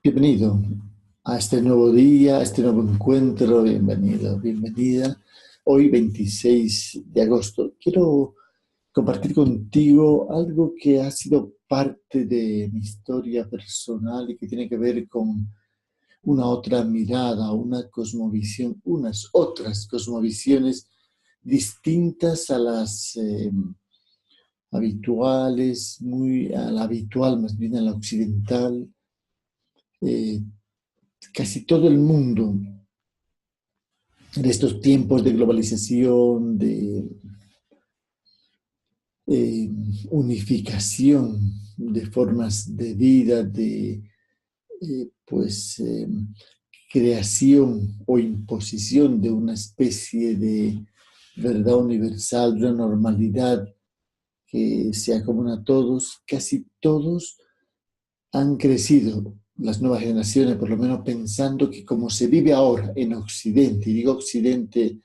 Bienvenido a este nuevo día, a este nuevo encuentro. Bienvenido, bienvenida. Hoy, 26 de agosto, quiero compartir contigo algo que ha sido parte de mi historia personal y que tiene que ver con una otra mirada, una cosmovisión, unas otras cosmovisiones distintas a las habituales, muy a la habitual, más bien a la occidental. Eh, Casi todo el mundo en estos tiempos de globalización, de eh, unificación de formas de vida, de pues creación o imposición de una especie de verdad universal, de una normalidad que sea común a todos. Casi todos han crecido, las nuevas generaciones por lo menos, pensando que como se vive ahora en Occidente, y digo Occidente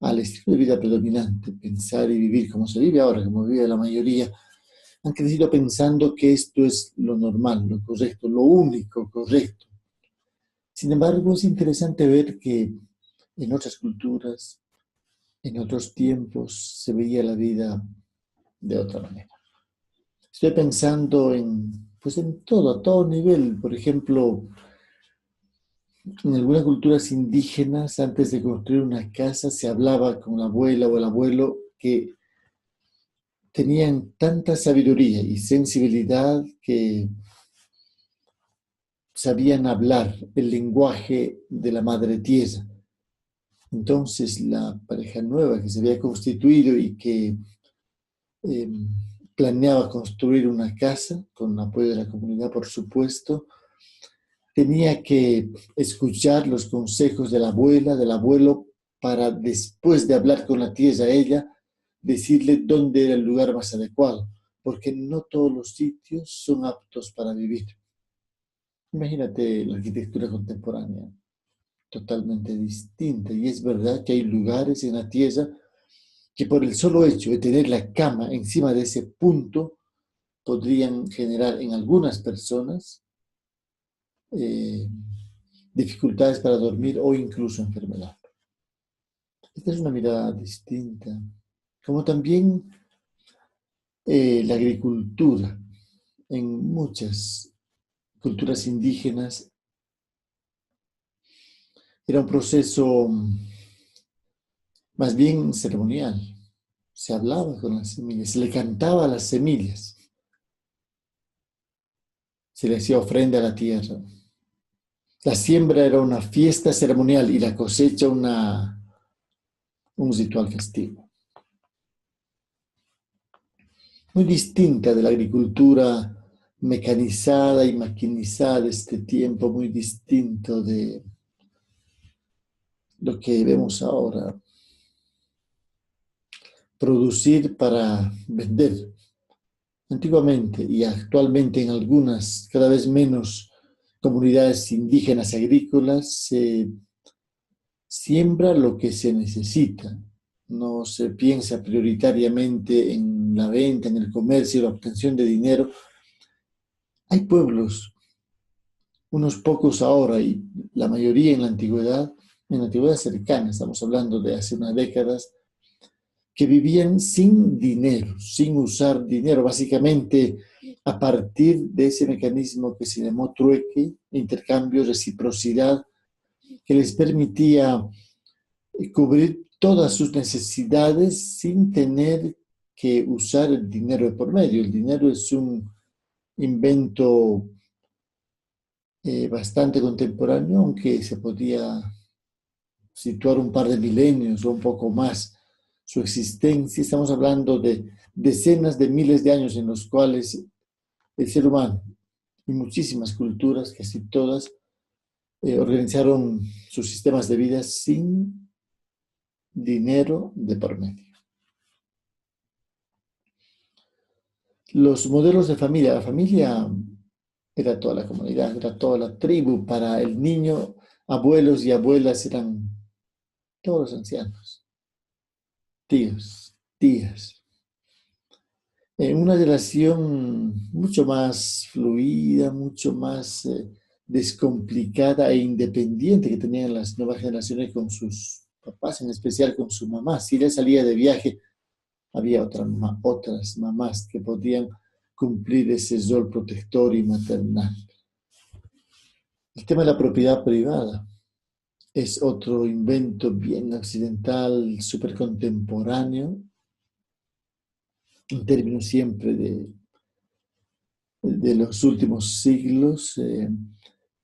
al estilo de vida predominante, pensar y vivir como se vive ahora, como vive la mayoría, han crecido pensando que esto es lo normal, lo correcto, lo único correcto. Sin embargo, es interesante ver que en otras culturas, en otros tiempos, se veía la vida de otra manera. Estoy pensando pues en todo, a todo nivel. Por ejemplo, en algunas culturas indígenas, antes de construir una casa, se hablaba con la abuela o el abuelo que tenían tanta sabiduría y sensibilidad que sabían hablar el lenguaje de la madre tierra. Entonces la pareja nueva que se había constituido y que eh, planeaba construir una casa, con el apoyo de la comunidad por supuesto, tenía que escuchar los consejos de la abuela, del abuelo, para después de hablar con la tierra ella, decirle dónde era el lugar más adecuado, porque no todos los sitios son aptos para vivir. Imagínate la arquitectura contemporánea, totalmente distinta. Y es verdad que hay lugares en la tierra que por el solo hecho de tener la cama encima de ese punto podrían generar en algunas personas eh, dificultades para dormir o incluso enfermedad. Esta es una mirada distinta. Como también la agricultura en muchas culturas indígenas era un proceso más bien ceremonial. Se hablaba con las semillas, se le cantaba a las semillas, se le hacía ofrenda a la tierra. La siembra era una fiesta ceremonial y la cosecha un ritual festivo. Muy distinta de la agricultura mecanizada y maquinizada de este tiempo, muy distinto de lo que vemos ahora. Producir para vender. Antiguamente y actualmente en algunas, cada vez menos comunidades indígenas agrícolas, se siembra lo que se necesita. No se piensa prioritariamente en la venta, en el comercio, la obtención de dinero. Hay pueblos, unos pocos ahora y la mayoría en la antigüedad cercana, estamos hablando de hace unas décadas, que vivían sin dinero, sin usar dinero, básicamente a partir de ese mecanismo que se llamó trueque, intercambio, reciprocidad, que les permitía cubrir todas sus necesidades sin tener que usar el dinero de por medio. El dinero es un invento bastante contemporáneo, aunque se podía situar un par de milenios o un poco más su existencia. Estamos hablando de decenas de miles de años en los cuales el ser humano y muchísimas culturas, casi todas, organizaron sus sistemas de vida sin dinero de por medio. Los modelos de familia, la familia era toda la comunidad, era toda la tribu. Para el niño, abuelos y abuelas eran todos los ancianos, tíos, tías. En una relación mucho más fluida, mucho más descomplicada e independiente que tenían las nuevas generaciones con sus papás, en especial con su mamá. Si ella salía de viaje, había otras mamás que podían cumplir ese rol protector y maternal. El tema de la propiedad privada es otro invento bien occidental, súper contemporáneo, en términos siempre de los últimos siglos.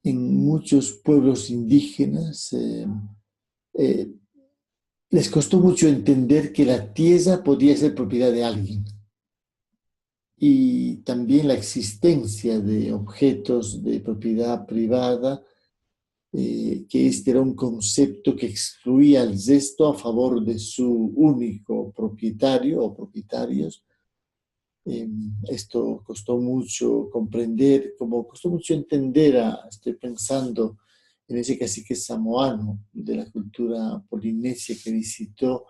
En muchos pueblos indígenas eh, les costó mucho entender que la tierra podía ser propiedad de alguien, y también la existencia de objetos de propiedad privada, que este era un concepto que excluía al resto a favor de su único propietario o propietarios. Esto costó mucho comprender, como costó mucho entender, estoy pensando en ese cacique samoano de la cultura polinesia que visitó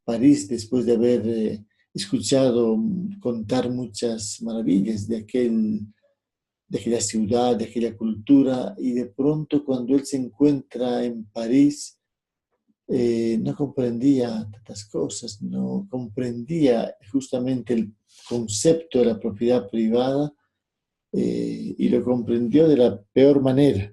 París después de haber escuchado contar muchas maravillas de aquella ciudad, de aquella cultura, y de pronto cuando él se encuentra en París, no comprendía tantas cosas, no comprendía justamente el concepto de la propiedad privada, y lo comprendió de la peor manera,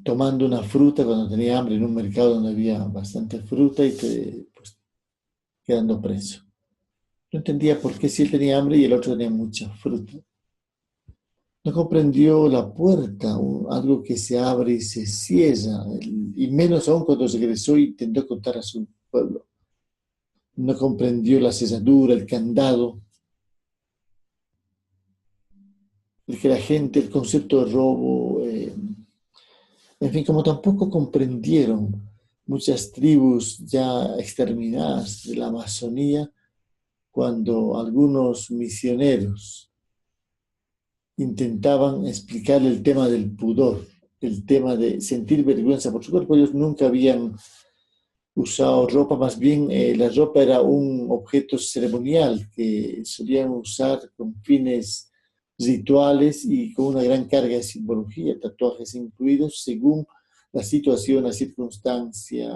tomando una fruta cuando tenía hambre en un mercado donde había bastante fruta y pues, quedando preso. No entendía por qué si él tenía hambre y el otro tenía mucha fruta. No comprendió la puerta, algo que se abre y se cierra, y menos aún cuando regresó y intentó contar a su pueblo. No comprendió la cerradura, el candado, el que la gente, el concepto de robo, en fin, como tampoco comprendieron muchas tribus ya exterminadas de la Amazonía cuando algunos misioneros intentaban explicarle el tema del pudor, el tema de sentir vergüenza por su cuerpo. Ellos nunca habían usado ropa, más bien la ropa era un objeto ceremonial que solían usar con fines rituales y con una gran carga de simbología, tatuajes incluidos, según la situación, la circunstancia,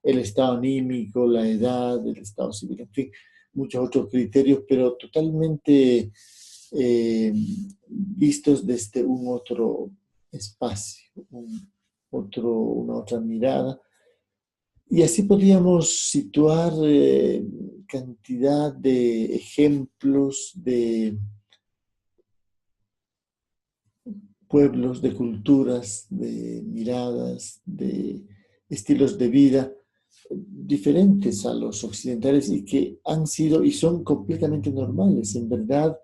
el estado anímico, la edad, el estado civil, en fin, muchos otros criterios, pero totalmente vistos desde un otro espacio, una otra mirada. Y así podríamos situar cantidad de ejemplos de pueblos, de culturas, de miradas, de estilos de vida diferentes a los occidentales y que han sido y son completamente normales. En verdad,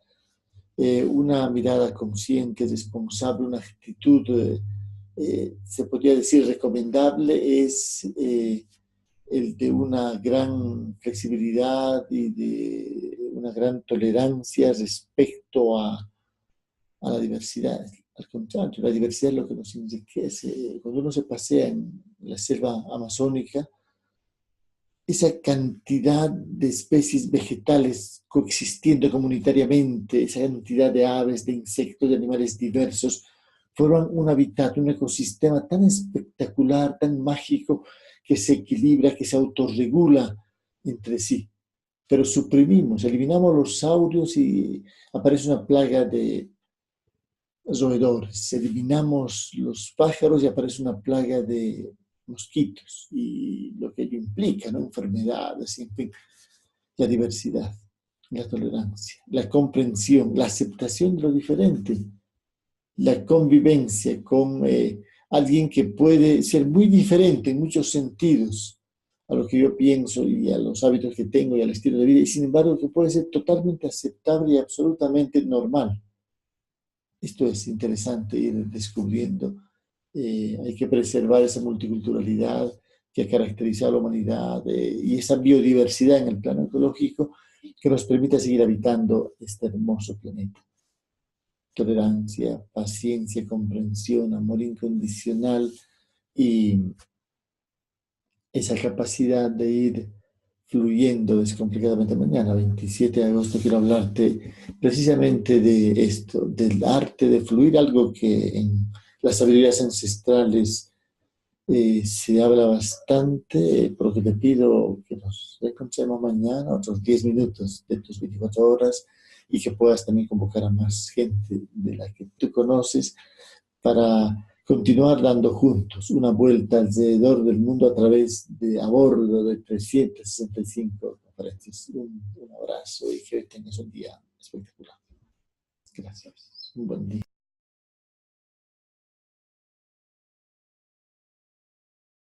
una mirada consciente, responsable, una actitud, se podría decir, recomendable, es el de una gran flexibilidad y de una gran tolerancia respecto a la diversidad. Al contrario, la diversidad es lo que nos enriquece. Cuando uno se pasea en la selva amazónica, esa cantidad de especies vegetales coexistiendo comunitariamente, esa cantidad de aves, de insectos, de animales diversos, forman un hábitat, un ecosistema tan espectacular, tan mágico, que se equilibra, que se autorregula entre sí. Pero suprimimos, eliminamos los saurios y aparece una plaga de roedores. Eliminamos los pájaros y aparece una plaga de mosquitos y lo que ello implica, ¿no? Enfermedades, en fin, la diversidad, la tolerancia, la comprensión, la aceptación de lo diferente, la convivencia con alguien que puede ser muy diferente en muchos sentidos a lo que yo pienso y a los hábitos que tengo y al estilo de vida, y sin embargo que puede ser totalmente aceptable y absolutamente normal. Esto es interesante ir descubriendo. Hay que preservar esa multiculturalidad que ha caracterizado a la humanidad, y esa biodiversidad en el plano ecológico que nos permite seguir habitando este hermoso planeta. Tolerancia, paciencia, comprensión, amor incondicional y esa capacidad de ir fluyendo descomplicadamente mañana, 27 de agosto, quiero hablarte precisamente de esto, del arte de fluir, algo que en las sabidurías ancestrales se habla bastante, por lo que te pido que nos encontremos mañana, otros 10 minutos de tus 24 horas, y que puedas también convocar a más gente de la que tú conoces para continuar dando juntos una vuelta alrededor del mundo a bordo de 365 conferencias. Un abrazo y que hoy tengas un día espectacular. Gracias. Un buen día.